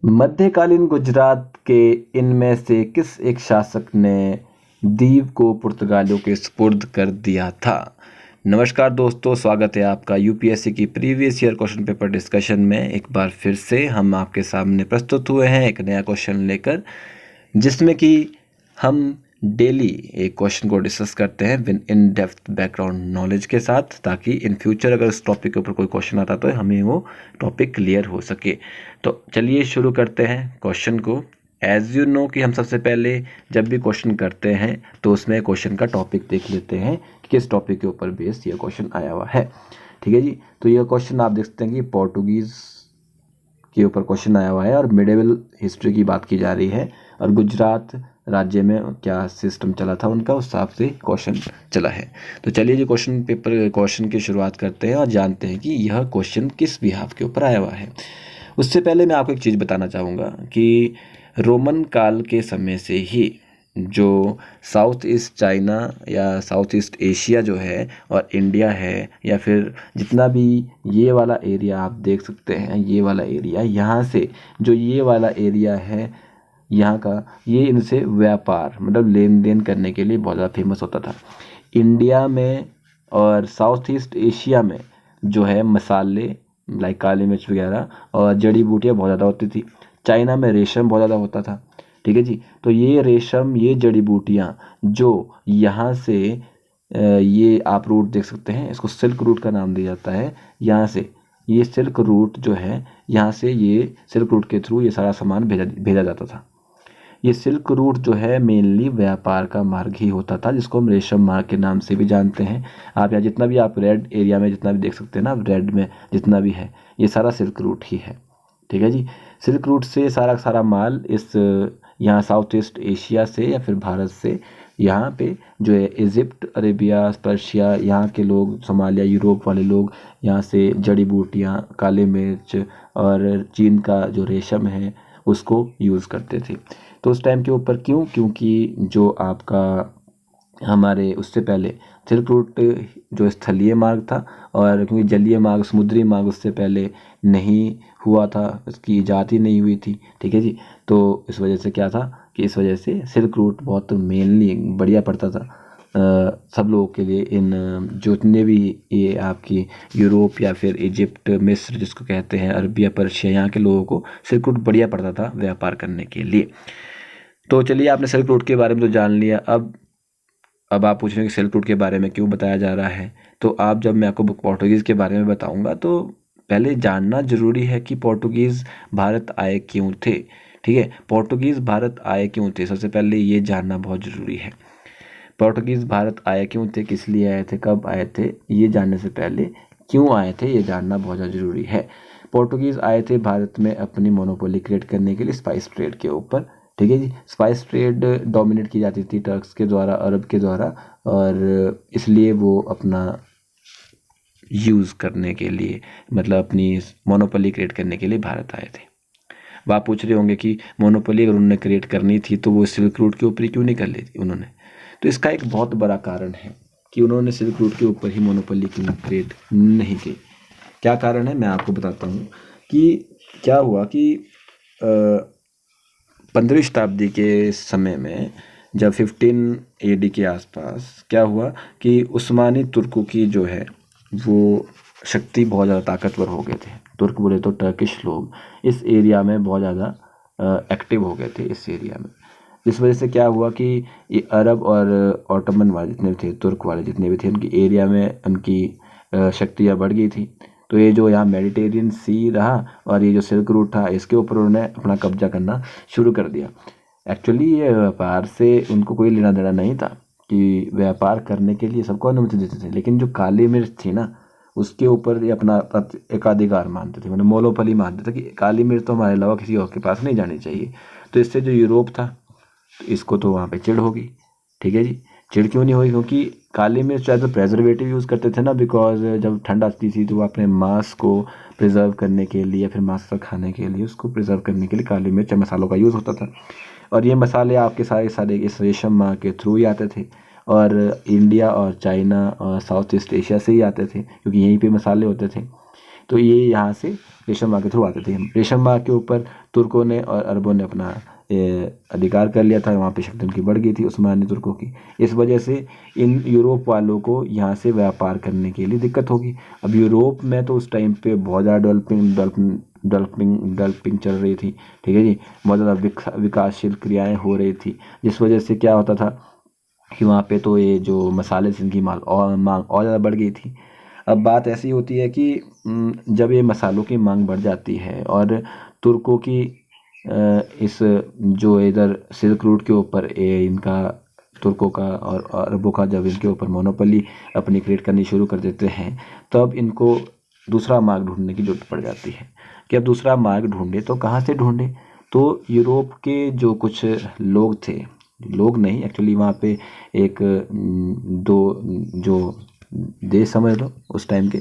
मध्यकालीन गुजरात के इनमें से किस एक शासक ने दीव को पुर्तगालियों के सुपुर्द कर दिया था? नमस्कार दोस्तों, स्वागत है आपका यूपीएससी की previous year question paper discussion में। एक बार फिर से हम आपके सामने प्रस्तुत हुए हैं एक नया क्वेश्चन लेकर, जिसमें कि हम डेली एक क्वेश्चन को डिस्कस करते हैं with in depth background knowledge के साथ, ताकि इन फ्यूचर अगर उस टॉपिक के ऊपर कोई क्वेश्चन आता तो हमें वो टॉपिक क्लियर हो सके। तो चलिए शुरू करते हैं क्वेश्चन को। एज यू नो कि हम सबसे पहले जब भी क्वेश्चन करते हैं तो उसमें क्वेश्चन का टॉपिक देख लेते हैं कि किस टॉपिक के ऊपर बेस ये क्वेश्चन आया हुआ है। ठीक है जी। तो ये क्वेश्चन आप देख सकते हैं कि पोर्टुगीज़ के ऊपर क्वेश्चन आया हुआ है और मिडेवल हिस्ट्री की बात की जा रही है, और गुजरात राज्य में क्या सिस्टम चला था उनका, उस हिसाब से क्वेश्चन चला है। तो चलिए जी क्वेश्चन की शुरुआत करते हैं और जानते हैं कि यह क्वेश्चन किस बिहाफ के ऊपर आया हुआ है। उससे पहले मैं आपको एक चीज़ बताना चाहूँगा कि रोमन काल के समय से ही जो साउथ ईस्ट चाइना या साउथ ईस्ट एशिया जो है और इंडिया है, या फिर जितना भी ये वाला एरिया आप देख सकते हैं, ये वाला एरिया, यहाँ से जो ये वाला एरिया है यहाँ का, ये इनसे व्यापार मतलब लेन देन करने के लिए बहुत ज़्यादा फेमस होता था। इंडिया में और साउथ ईस्ट एशिया में जो है मसाले लाइक काली मिर्च वगैरह और जड़ी बूटियाँ बहुत ज़्यादा होती थी। चाइना में रेशम बहुत ज़्यादा होता था। ठीक है जी। तो ये रेशम, ये जड़ी बूटियाँ जो यहाँ से ये आप रूट देख सकते हैं, इसको सिल्क रूट का नाम दिया जाता है। यहाँ से ये सिल्क रूट जो है, यहाँ से ये सिल्क रूट के थ्रू ये सारा सामान भेजा जाता था। ये सिल्क रूट जो है मेनली व्यापार का मार्ग ही होता था, जिसको हम रेशम मार्ग के नाम से भी जानते हैं। आप यहाँ जितना भी आप रेड एरिया में जितना भी देख सकते हैं ना, रेड में जितना भी है ये सारा सिल्क रूट ही है। ठीक है जी। सिल्क रूट से सारा सारा माल इस यहाँ साउथ ईस्ट एशिया से या फिर भारत से यहाँ पे जो है इजिप्ट, अरेबिया, पर्शिया, यहाँ के लोग, सोमालिया, यूरोप वाले लोग यहाँ से जड़ी बूटियाँ, काले मिर्च और चीन का जो रेशम है उसको यूज़ करते थे। तो उस टाइम के ऊपर क्योंकि जो आपका हमारे उससे पहले सिल्क रूट जो स्थलीय मार्ग था, और क्योंकि जलीय मार्ग, समुद्री मार्ग उससे पहले नहीं हुआ था, उसकी इजाद ही नहीं हुई थी। ठीक है जी। तो इस वजह से क्या था कि इस वजह से सिल्क रूट बहुत मेनली बढ़िया पड़ता था सब लोगों के लिए। इन जितने भी ये आपकी यूरोप या फिर इजिप्ट, मिस्र जिसको कहते हैं, अरबिया, पर्शिया, यहाँ के लोगों को सिल्क रूट बढ़िया पड़ता था व्यापार करने के लिए। तो चलिए, आपने सिल्क रूट के बारे में तो जान लिया। अब आप पूछ रहे हैं कि सिल्क रूट के बारे में क्यों बताया जा रहा है। तो आप जब मैं आपको पोर्टुगीज़ के बारे में बताऊंगा तो पहले जानना जरूरी है कि पोर्टुगीज़ भारत आए क्यों थे। ठीक है, पोर्टुगीज़ भारत आए क्यों थे, सबसे पहले ये जानना बहुत ज़रूरी है। पोर्टुगीज़ भारत आए क्यों थे, किस लिए आए थे, कब आए थे, ये जानने से पहले क्यों आए थे ये जानना बहुत ज़्यादा ज़रूरी है। पोर्टुगीज़ आए थे भारत में अपनी मोनोपोली क्रिएट करने के लिए स्पाइस ट्रेड के ऊपर। ठीक है जी। स्पाइस ट्रेड डोमिनेट की जाती थी टर्क्स के द्वारा, अरब के द्वारा, और इसलिए वो अपना यूज़ करने के लिए, मतलब अपनी मोनोपोली क्रिएट करने के लिए भारत आए थे। अब आप पूछ रहे होंगे कि मोनोपोली अगर उन्होंने क्रिएट करनी थी तो वो सिल्क रूट के ऊपर ही क्यों नहीं कर ली थी उन्होंने। तो इसका एक बहुत बड़ा कारण है कि उन्होंने सिल्क रूट के ऊपर ही मोनोपोली क्यों क्रिएट नहीं की। क्या कारण है मैं आपको बताता हूँ कि क्या हुआ कि 15वीं शताब्दी के समय में जब 15 AD के आसपास क्या हुआ कि उस्मानी तुर्कों की जो है वो शक्ति बहुत ज़्यादा ताकतवर हो गए थे। तुर्क बोले तो टर्किश लोग इस एरिया में बहुत ज़्यादा एक्टिव हो गए थे इस एरिया में। इस वजह से क्या हुआ कि ये अरब और ऑटोमन वाले जितने भी थे, तुर्क वाले जितने भी थे, उनकी एरिया में उनकी शक्तियाँ बढ़ गई थी। तो ये जो यहाँ मेडिटेरियन सी रहा और ये जो सिल्क रूट था, इसके ऊपर उन्होंने अपना कब्जा करना शुरू कर दिया। एक्चुअली ये व्यापार से उनको कोई लेना देना नहीं था, कि व्यापार करने के लिए सबको अनुमति देते थे, लेकिन जो काली मिर्च थी ना उसके ऊपर ये अपना एकाधिकार मानते थे, मतलब मोनोपोली मानते थे कि काली मिर्च तो हमारे अलावा किसी और के पास नहीं जानी चाहिए। तो इससे जो यूरोप था तो इसको तो वहाँ पे चिढ़ होगी। ठीक है जी। चिढ़ क्यों नहीं हुई, क्योंकि काली मिर्च एज अ प्रेजर्वेटिव यूज़ करते थे ना, बिकॉज जब ठंड आती थी तो वो अपने मांस को प्रिजर्व करने के लिए, फिर मांस का खाने के लिए, उसको प्रिजर्व करने के लिए काली मिर्च मसालों का यूज़ होता था। और ये मसाले आपके सारे सारे इस रेशम माँ के थ्रू ही आते थे, और इंडिया और चाइना और साउथ ईस्ट एशिया से ही आते थे, क्योंकि यहीं पे मसाले होते थे। तो ये यहाँ से रेशम मार्ग के थ्रू आते थे। रेशम मार्ग के ऊपर तुर्कों ने और अरबों ने अपना अधिकार कर लिया था, वहाँ पे शक्ति उनकी बढ़ गई थी उस्मानी तुर्कों की। इस वजह से इन यूरोप वालों को यहाँ से व्यापार करने के लिए दिक्कत होगी। अब यूरोप में तो उस टाइम पे बहुत ज़्यादा डेवलपिंग चल रही थी, ठीक है जी, बहुत ज़्यादा विकासशील क्रियाएँ हो रही थी, जिस वजह से क्या होता था कि वहाँ पे तो ये जो मसाले इनकी मांग और ज़्यादा बढ़ गई थी। अब बात ऐसी होती है कि जब ये मसालों की मांग बढ़ जाती है और तुर्कों की इस जो इधर सिल्क रूट के ऊपर इनका तुर्कों का और अरबों का जब इनके ऊपर मोनोपोली अपनी क्रिएट करनी शुरू कर देते हैं, तब इनको दूसरा मार्ग ढूंढने की जरूरत पड़ जाती है कि अब दूसरा मार्ग ढूंढे तो कहाँ से ढूंढे। तो यूरोप के जो कुछ लोग थे, लोग नहीं एक्चुअली वहाँ पे एक दो जो देश समझ लो उस टाइम के,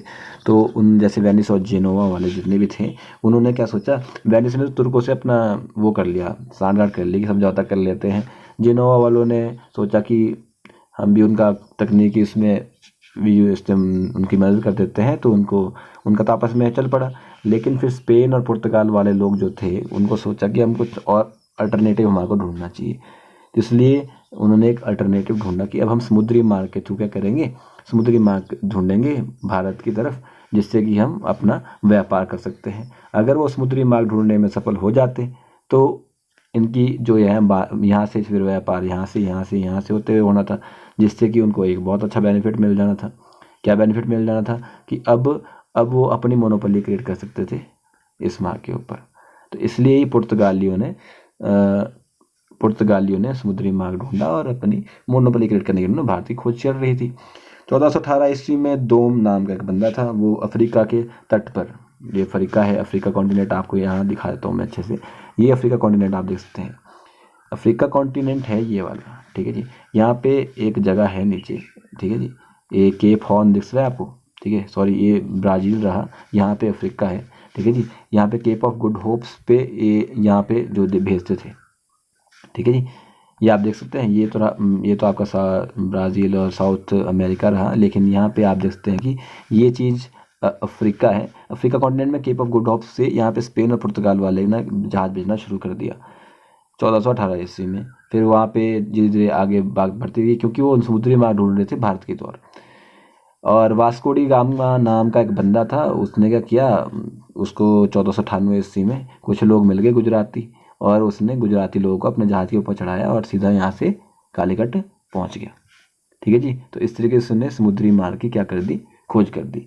तो उन जैसे वेनिस और जेनोवा वाले जितने भी थे, उन्होंने क्या सोचा, वेनिस ने तो तुर्कों से अपना वो कर लिया, सांठगांठ कर ली कि समझौता कर लेते हैं। जेनोवा वालों ने सोचा कि हम भी उनका तकनीकी उसमें भी उनकी मदद कर देते हैं, तो उनका तो आपस में चल पड़ा। लेकिन फिर स्पेन और पुर्तगाल वाले लोग जो थे, उनको सोचा कि हम कुछ और अल्टरनेटिव हमारे को ढूंढना चाहिए, इसलिए उन्होंने एक अल्टरनेटिव ढूंढा कि अब हम समुद्री मार्ग के थ्रू क्या करेंगे, समुद्री मार्ग ढूंढेंगे भारत की तरफ, जिससे कि हम अपना व्यापार कर सकते हैं। अगर वो समुद्री मार्ग ढूंढने में सफल हो जाते तो इनकी जो यहाँ से फिर व्यापार यहाँ से होते हुए होना था, जिससे कि उनको एक बहुत अच्छा बेनिफिट मिल जाना था। क्या बेनिफिट मिल जाना था कि अब वो अपनी मोनोपोली क्रिएट कर सकते थे इस मार्ग के ऊपर। तो इसलिए ही पुर्तगालियों ने समुद्री मार्ग ढूंढा और अपनी मोनोपोली क्रिएट करने के लिए भारत की खोज चल रही थी। 1418 ईस्वी में दोम नाम का एक बंदा था, वो अफ्रीका के तट पर, ये अफ्रीका है, अफ्रीका कॉन्टिनेंट आपको यहाँ दिखा देता हूँ मैं अच्छे से। ये अफ्रीका कॉन्टिनेंट आप देख सकते हैं, अफ्रीका कॉन्टिनेंट है ये वाला, ठीक है जी। यहाँ पे एक जगह है नीचे, ठीक है जी, ये केप हॉर्न दिख रहा है आपको, ठीक है, सॉरी ये ब्राज़ील रहा, यहाँ पे अफ्रीका है, ठीक है जी। यहाँ पे केप ऑफ गुड होप्स पे ये यहाँ पे जो भेजते थे, ठीक है जी। ये आप देख सकते हैं, ये तो आपका ब्राज़ील और साउथ अमेरिका रहा, लेकिन यहाँ पे आप देख सकते हैं कि ये चीज़ अफ्रीका है। अफ्रीका कॉन्टिनेंट में केप ऑफ गुड होप्स से यहाँ पे स्पेन और पुर्तगाल वाले ने जहाज़ भेजना शुरू कर दिया 1418 ईस्वी में। फिर वहाँ पे धीरे धीरे आगे बात बढ़ती गई, क्योंकि वो समुद्री मार्ग ढूंढ रहे थे भारत की तौर। और वास्को डी गामा नाम का एक बंदा था, उसने क्या किया, उसको 1498 ईस्वी में कुछ लोग मिल गए गुजराती, और उसने गुजराती लोगों को अपने जहाज़ के ऊपर चढ़ाया और सीधा यहाँ से कालीकट पहुँच गया, ठीक है जी। तो इस तरीके से उसने समुद्री मार्ग की क्या कर दी, खोज कर दी।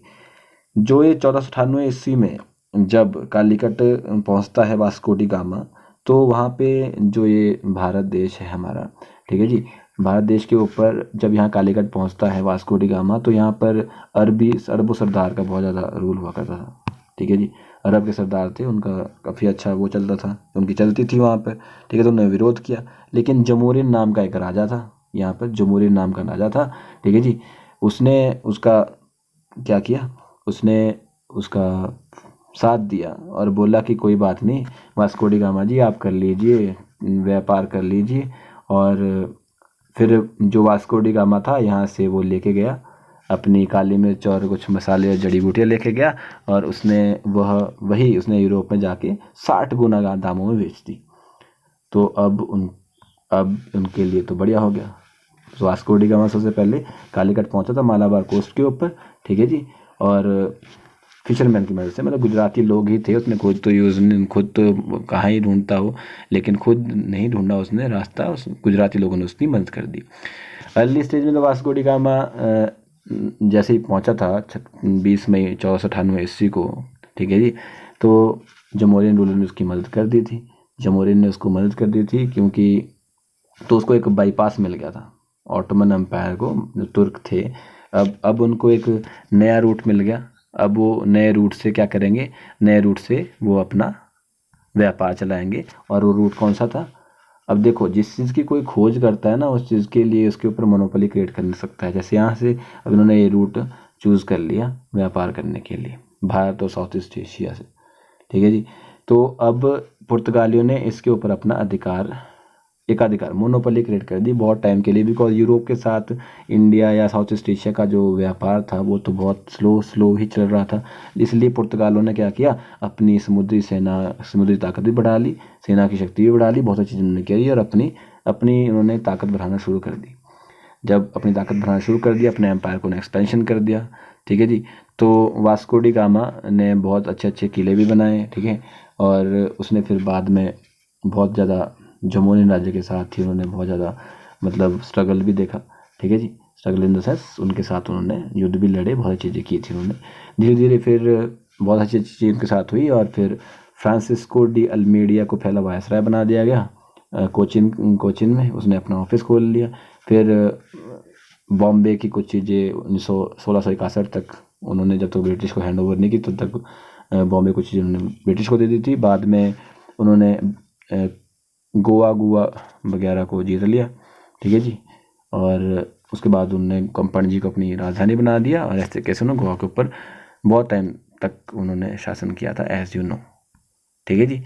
जो ये 1498 ईस्वी में जब कालीकट पहुँचता है वास्को डी गामा, तो वहाँ पे जो ये भारत देश है हमारा, ठीक है जी, भारत देश के ऊपर जब यहाँ कालीकट पहुँचता है वास्को डी गामा, तो यहाँ पर अरबों सरदार का बहुत ज़्यादा रूल हुआ करता था, ठीक है जी। अरब के सरदार थे, उनका काफ़ी अच्छा वो चलता था, उनकी चलती थी वहाँ पर, ठीक है। तो उन्होंने विरोध किया, लेकिन जमूरिन नाम का एक राजा था यहाँ पर, जमूरिन नाम का राजा था, ठीक है जी। उसने उसका क्या किया, उसने उसका साथ दिया और बोला कि कोई बात नहीं वास्को डी गामा जी, आप कर लीजिए, व्यापार कर लीजिए। और फिर जो वास्को डी गामा था, यहाँ से वो लेके गया अपनी काली मिर्च और कुछ मसाले और जड़ी बूटियाँ लेके गया, और उसने वही उसने यूरोप में जाके 60 गुना दामों में बेच दी। तो अब उनके लिए तो बढ़िया हो गया। तो वास्को डी गामा सबसे पहले कालीकट पहुंचा था मालाबार कोस्ट के ऊपर, ठीक है जी। और फिशरमैन की मदद से, मतलब गुजराती लोग ही थे, उसने खुद तो कहाँ ही ढूंढता हो, लेकिन खुद नहीं ढूंढा उसने रास्ता, उस गुजराती लोगों ने उसकी मदद कर दी। अर्ली स्टेज में तो वास्को डी गामा जैसे ही पहुंचा था 20 मई 1498 ईस्वी को, ठीक है जी, तो जमोरियन रूलर ने उसकी मदद कर दी थी, जमोरियन ने उसको मदद कर दी थी, क्योंकि तो उसको एक बाईपास मिल गया था ऑटोमन एम्पायर को, जो तुर्क थे। अब उनको एक नया रूट मिल गया। अब वो नए रूट से क्या करेंगे, नए रूट से वो अपना व्यापार चलाएंगे। और वो रूट कौन सा था, अब देखो जिस चीज़ की कोई खोज करता है ना, उस चीज़ के लिए उसके ऊपर मोनोपोली क्रिएट कर सकता है। जैसे यहाँ से अब इन्होंने ये रूट चूज़ कर लिया व्यापार करने के लिए, भारत और साउथ ईस्ट एशिया से, ठीक है जी। तो अब पुर्तगालियों ने इसके ऊपर अपना अधिकार एकाधिकार मोनोपोली क्रिएट कर दी बहुत टाइम के लिए, बिकॉज यूरोप के साथ इंडिया या साउथ ईस्ट एशिया का जो व्यापार था वो तो बहुत स्लो ही चल रहा था। इसलिए पुर्तगालों ने क्या किया, अपनी समुद्री ताकत भी बढ़ा ली, सेना की शक्ति भी बढ़ा ली, बहुत सारी चीज़ें उन्होंने करी और अपनी उन्होंने ताकत बढ़ाना शुरू कर दी। जब अपनी ताकत बढ़ाना शुरू कर दिया, अपने एम्पायर को एक्सपेंशन कर दिया, ठीक है जी। तो वास्को डी गामा ने बहुत अच्छे अच्छे किले भी बनाए, ठीक है। और उसने फिर बाद में बहुत ज़्यादा जमोरिन राज्य के साथ ही उन्होंने बहुत ज़्यादा मतलब स्ट्रगल भी देखा, ठीक है जी। स्ट्रगल इन द सेंस उनके साथ उन्होंने युद्ध भी लड़े, बहुत चीज़ें की थी उन्होंने। धीरे धीरे फिर बहुत अच्छी अच्छी चीज़ उनके साथ हुई और फिर फ्रांसिस्को डी अल्मेडिया को पहला वायसराय बना दिया गया कोचिन में, उसने अपना ऑफिस खोल लिया। फिर बॉम्बे की कुछ चीज़ें 1661 तक उन्होंने, जब तक ब्रिटिश को हैंड ओवर नहीं की तब तक बॉम्बे कुछ चीज़ें उन्होंने ब्रिटिश को दे दी थी। बाद में उन्होंने गोवा वगैरह को जीत लिया, ठीक है जी। और उसके बाद उन्होंने पणजी को अपनी राजधानी बना दिया और ऐसे कैसे उन्होंने गोवा के ऊपर बहुत टाइम तक उन्होंने शासन किया था, एज यू नो, ठीक है जी।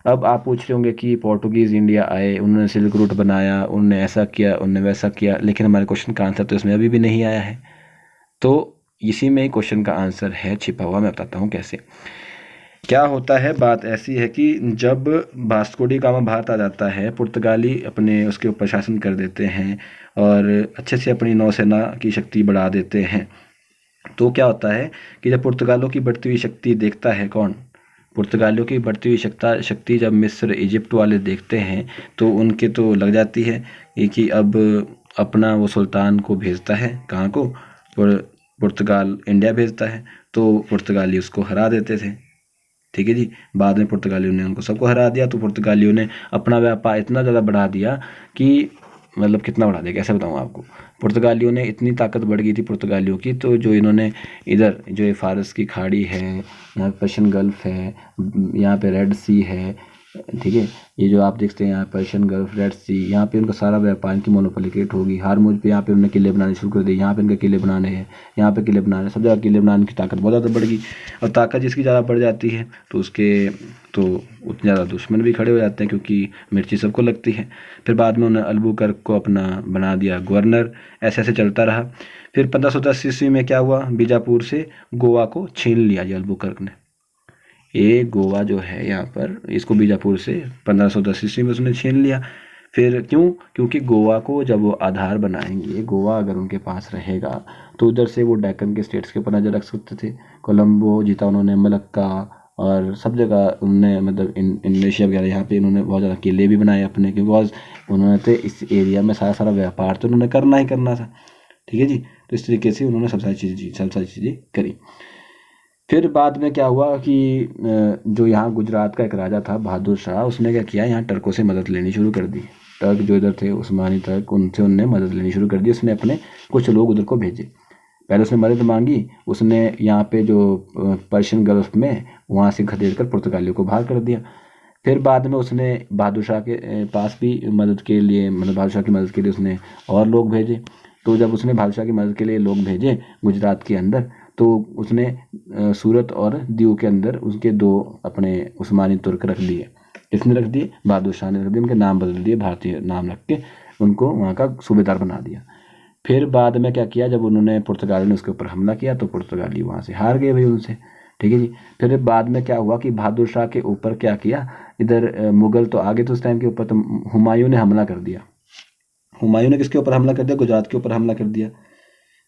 अब आप पूछ रहे होंगे कि पोर्टुगीज़ इंडिया आए, उन्होंने सिल्क रूट बनाया, उन्होंने ऐसा किया, उन्होंने वैसा किया, लेकिन हमारे क्वेश्चन का आंसर तो इसमें अभी भी नहीं आया है। तो इसी में ही क्वेश्चन का आंसर है छिपा हुआ, मैं बताता हूँ कैसे। क्या होता है, बात ऐसी है कि जब वास्को डी गामा भारत आ जाता है, पुर्तगाली अपने उसके ऊपर शासन कर देते हैं और अच्छे से अपनी नौसेना की शक्ति बढ़ा देते हैं। तो क्या होता है कि जब पुर्तगालों की बढ़ती हुई शक्ति देखता है कौन, पुर्तगालियों की बढ़ती हुई शक्ति जब मिस्र इजिप्ट वाले देखते हैं तो उनके तो लग जाती है कि अब अपना वो सुल्तान को भेजता है, कहाँ को, पुर्तगाल इंडिया भेजता है। तो पुर्तगाली उसको हरा देते थे, ठीक है जी। बाद में पुर्तगालियों ने उनको सबको हरा दिया, तो पुर्तगालियों ने अपना व्यापार इतना ज़्यादा बढ़ा दिया कि मतलब कितना बढ़ा दिया, कैसे बताऊँ आपको। पुर्तगालियों ने इतनी ताकत बढ़ गई थी पुर्तगालियों की, तो जो इन्होंने इधर जो ये फारस की खाड़ी है, यहाँ पर्शियन गल्फ है, यहाँ पे रेड सी है, ठीक है, ये जो आप देखते हैं यहाँ पर्शियन गल्फ, रेड सी, यहाँ पे उनका सारा व्यापार की मोनोपोली क्रिएट होगी। हारमुज पे यहाँ पे उन्होंने किले बनाने शुरू कर दिए, यहाँ पे उनके किले बनाने हैं, यहाँ पे किले बनाने, सब जगह किले बनाने की ताकत बहुत ज़्यादा बढ़ गई। और ताकत जिसकी ज़्यादा बढ़ जाती है तो उतने ज़्यादा दुश्मन भी खड़े हो जाते हैं, क्योंकि मिर्ची सबको लगती है। फिर बाद में उन्होंने अल्बुकर्क को अपना बना दिया गवर्नर, ऐसे ऐसे चलता रहा। फिर 1510 ईस्वी में क्या हुआ, बीजापुर से गोवा को छीन लिया जी अल्बुकर्क ने। ये गोवा जो है यहाँ पर, इसको बीजापुर से 1510 ईस्वी में उसने छीन लिया। फिर क्योंकि गोवा को जब वो आधार बनाएंगे, गोवा अगर उनके पास रहेगा तो उधर से वो डेक्कन के स्टेट्स के ऊपर नज़र रख सकते थे। कोलंबो जीता उन्होंने, मलक्का और सब जगह उन्होंने, मतलब इंडोनेशिया वगैरह, यहाँ पे इन्होंने बहुत ज़्यादा किले भी बनाए अपने, बिकॉज उन्होंने तो इस एरिया में सारा व्यापार तो उन्होंने करना ही करना था, ठीक है जी। तो इस तरीके से उन्होंने सब सारी चीज़ें करी। फिर बाद में क्या हुआ कि जो यहाँ गुजरात का एक राजा था बहादुर शाह, उसने क्या किया, यहाँ टर्कों से मदद लेनी शुरू कर दी। टर्क जो इधर थे, उस्मानी टर्क, उनसे उनने मदद लेनी शुरू कर दी। उसने अपने कुछ लोग उधर को भेजे। पहले उसने मदद मांगी, उसने यहाँ पे जो पर्शियन गल्फ में, वहाँ से खदेड़ कर पुर्तगालियों को बाहर कर दिया। फिर बाद में उसने बहादुर शाह के पास भी मदद के लिए, मतलब बहादुर शाह की मदद के लिए उसने और लोग भेजे। तो जब उसने बहादुर शाह की मदद के लिए लोग भेजे गुजरात के अंदर, तो उसने सूरत और दीव के अंदर उसके 2 अपने उस्मानी तुर्क रख दिए। किसने रख दिए, बहादुर शाह ने रख दिए, उनके नाम बदल दिए, भारतीय नाम रख के उनको वहाँ का सूबेदार बना दिया। फिर बाद में क्या किया, जब उन्होंने पुर्तगाली ने उसके ऊपर हमला किया तो पुर्तगाली वहाँ से हार गए भाई उनसे, ठीक है जी। फिर बाद में क्या हुआ कि बहादुर शाह के ऊपर क्या किया, इधर मुगल तो आगे तो उस टाइम के ऊपर, तो हुमायूं ने हमला कर दिया। हुमायूं ने किसके ऊपर हमला कर दिया, गुजरात के ऊपर हमला कर दिया।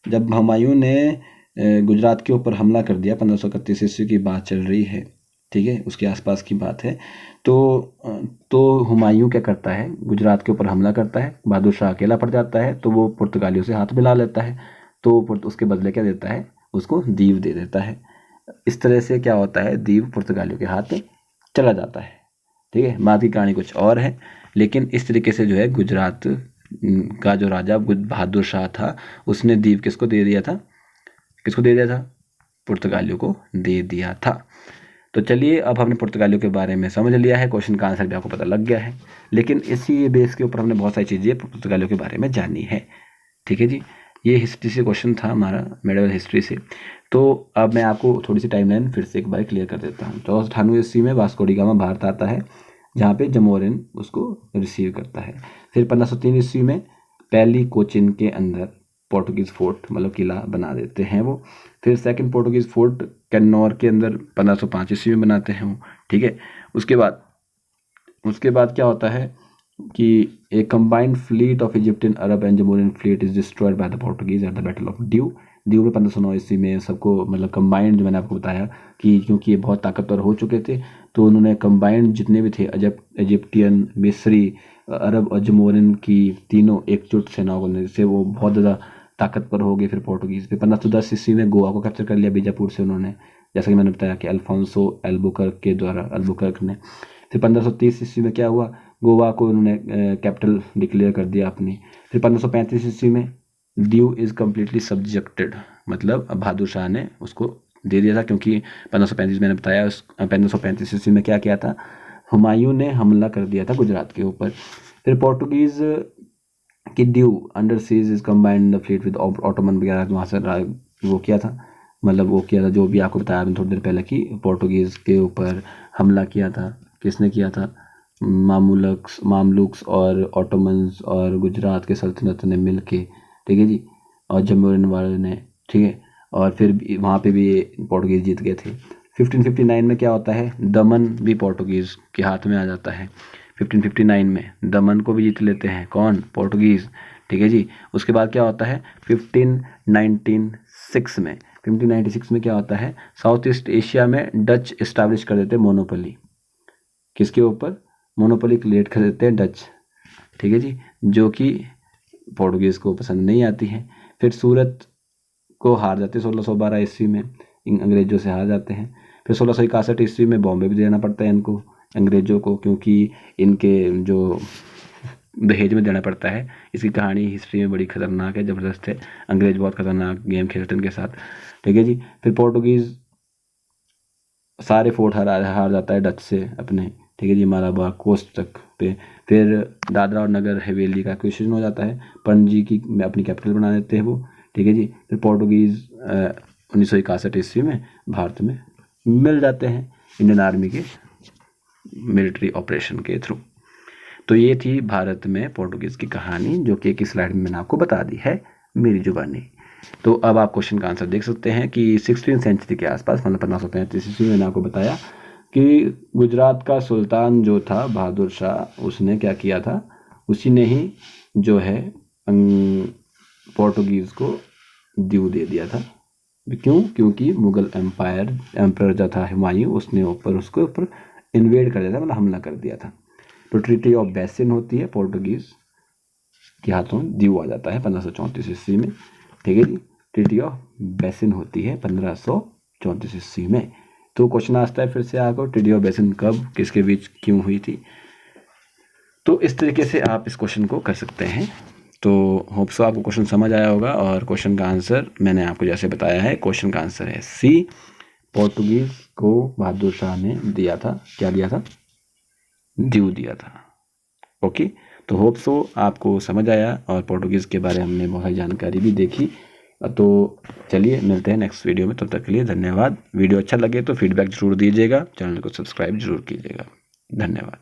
जब हुमायूं ने गुजरात के ऊपर हमला कर दिया, 1531 ईस्वी की बात चल रही है, ठीक है, उसके आसपास की बात है। तो हुमायूं क्या करता है, गुजरात के ऊपर हमला करता है, बहादुर शाह अकेला पड़ जाता है, तो वो पुर्तगालियों से हाथ मिला लेता है। तो उसके बदले क्या देता है, उसको दीव दे देता है। इस तरह से क्या होता है, दीव पुर्तगालियों के हाथ में चला जाता है, ठीक है। बात की कहानी कुछ और है, लेकिन इस तरीके से जो है गुजरात का जो राजा बहादुर शाह था, उसने दीव किसको दे दिया था, पुर्तगालियों को दे दिया था। तो चलिए, अब हमने पुर्तगालियों के बारे में समझ लिया है, क्वेश्चन का आंसर भी आपको पता लग गया है। लेकिन इसी बेस के ऊपर हमने बहुत सारी चीज़ें पुर्तगालियों के बारे में जानी है, ठीक है जी। ये हिस्ट्री से क्वेश्चन था हमारा, मेडिवल हिस्ट्री से। तो अब मैं आपको थोड़ी सी टाइमलाइन फिर से एक बार क्लियर कर देता हूँ। 1498 ईस्वी में वास्को डी गामा भारत आता है। जहाँ पे जमोरिन उसको रिसीव करता है। फिर 1503 ईस्वी में पहली कोचिन के अंदर पोर्टुगीज़ फोर्ट मतलब किला बना देते हैं वो। फिर सेकंड पोर्टुगीज़ फोर्ट कन्नौर के अंदर 1505 ईस्वी में बनाते हैं वो, ठीक है। उसके बाद क्या होता है कि a combined fleet of Egyptian Arab and Zamorin fleet is destroyed by the Portuguese at the battle of Diu में 1509 ईस्वी में सबको मतलब कंबाइंड, जो मैंने आपको बताया कि क्योंकि ये बहुत ताकतवर हो चुके थे तो उन्होंने कंबाइंड जितने भी थे इजिप्टियन, मिस्री, अरब और जमोरियन की तीनों एकजुट सेनाओं को, जिससे वो बहुत ज़्यादा ताकतवर हो गए। फिर पोर्टुगीज़ फिर 1510 ईस्वी में गोवा को कैप्चर कर लिया बीजापुर से उन्होंने, जैसा कि मैंने बताया कि अल्फोंसो एल्बुकर्क के द्वारा, अल्बुकर्क ने। फिर 1530 ईस्वी में क्या हुआ, गोवा को उन्होंने कैपिटल डिक्लेयर कर दिया अपनी। फिर 1535 ईस्वी में ड्यू इज़ कम्प्लीटली सब्जेक्टेड, मतलब बहादुर शाह ने उसको दे दिया था, क्योंकि 1535 मैंने बताया 1535 ईस्वी में क्या किया था, हुमायूं ने हमला कर दिया था गुजरात के ऊपर। फिर पोर्टुगीज़ कि due under seize is combined the fleet with Ottoman वगैरह, वहाँ से वो किया था, मतलब वो किया था जो भी आपको बताया मैंने थोड़ी देर पहले कि पोर्टुगीज़ के ऊपर हमला किया था। किसने किया था? मामलुक्स और ऑटोमन्स और गुजरात के सल्तनत ने मिल के, ठीक है जी, और जमोरिन वाले ने, ठीक है। और फिर वहाँ पे भी पोर्टुगीज़ जीत गए थे। 1559 में क्या होता है, दमन भी पोर्टुगीज़ के हाथ में आ जाता है। 1559 में दमन को भी जीत लेते हैं, कौन? पोर्टुगीज़, ठीक है जी। उसके बाद क्या होता है 1596 में क्या होता है, साउथ ईस्ट एशिया में डच इस्टेब्लिश कर देते हैं मोनोपोली। किसके ऊपर? मोनोपोली क्रिएट कर देते हैं डच, ठीक है जी, जो कि पोर्टुगीज़ को पसंद नहीं आती है। फिर सूरत को हार जाते हैं 1612 ईस्वी में, अंग्रेज़ों से हार जाते हैं। फिर 1661 ईस्वी में बॉम्बे भी देना पड़ता है इनको, अंग्रेज़ों को, क्योंकि इनके जो दहेज में देना पड़ता है। इसकी कहानी हिस्ट्री में बड़ी खतरनाक है, ज़बरदस्त है। अंग्रेज़ बहुत खतरनाक गेम खेलते हैं इनके साथ, ठीक है जी। फिर पोर्टुगीज़ सारे फोर्ट हार जाता है डच से अपने, ठीक है जी, मालाबार कोस्ट तक पे। फिर दादरा और नगर हवेली का क्वेश्चन हो जाता है, पणजी की अपनी कैपिटल बना देते हैं वो, ठीक है जी। फिर पोर्टुगीज़ 1961 ईस्वी में भारत में मिल जाते हैं इंडियन आर्मी के मिलिट्री ऑपरेशन के थ्रू। तो ये थी भारत में पोर्टुगीज़ की कहानी, जो कि एक स्लाइड में मैंने आपको बता दी है मेरी जुबानी। तो अब आप क्वेश्चन का आंसर देख सकते हैं कि 16वीं सेंचुरी के आसपास, मतलब 1535 ईस्वी में मैंने आपको बताया कि गुजरात का सुल्तान जो था बहादुर शाह, उसने क्या किया था, उसी ने ही जो है पोर्टुगीज़ को ड्यू दे दिया था। क्यों? क्योंकि मुगल एम्पायर जो था हुमायूं, उसने उसके ऊपर इन्वेड कर दिया था, मतलब हमला कर दिया था। तो ट्रीटी ऑफ बेसिन होती है, पोर्टुगीज़ के हाथों ड्यू आ जाता है 1534 ईस्वी में, ठीक है जी। ट्रीटी ऑफ बेसिन होती है 1534 ईस्वी में। तो क्वेश्चन आता है फिर से आपको, ट्रीटी ऑफ बेसिन कब, किसके बीच, क्यों हुई थी? तो इस तरीके से आप इस क्वेश्चन को कर सकते हैं। तो होप सो आपको क्वेश्चन समझ आया होगा, और क्वेश्चन का आंसर मैंने आपको जैसे बताया है, क्वेश्चन का आंसर है सी, पोर्टुगीज़ को बहादुर शाह ने दिया था, क्या दिया था? ड्यू दिया था। ओके, तो होप सो आपको समझ आया, और पोर्टुगीज़ के बारे में हमने बहुत सारी जानकारी भी देखी। तो चलिए मिलते हैं नेक्स्ट वीडियो में, तब तक के लिए धन्यवाद। वीडियो अच्छा लगे तो फीडबैक ज़रूर दीजिएगा, चैनल को सब्सक्राइब जरूर कीजिएगा। धन्यवाद।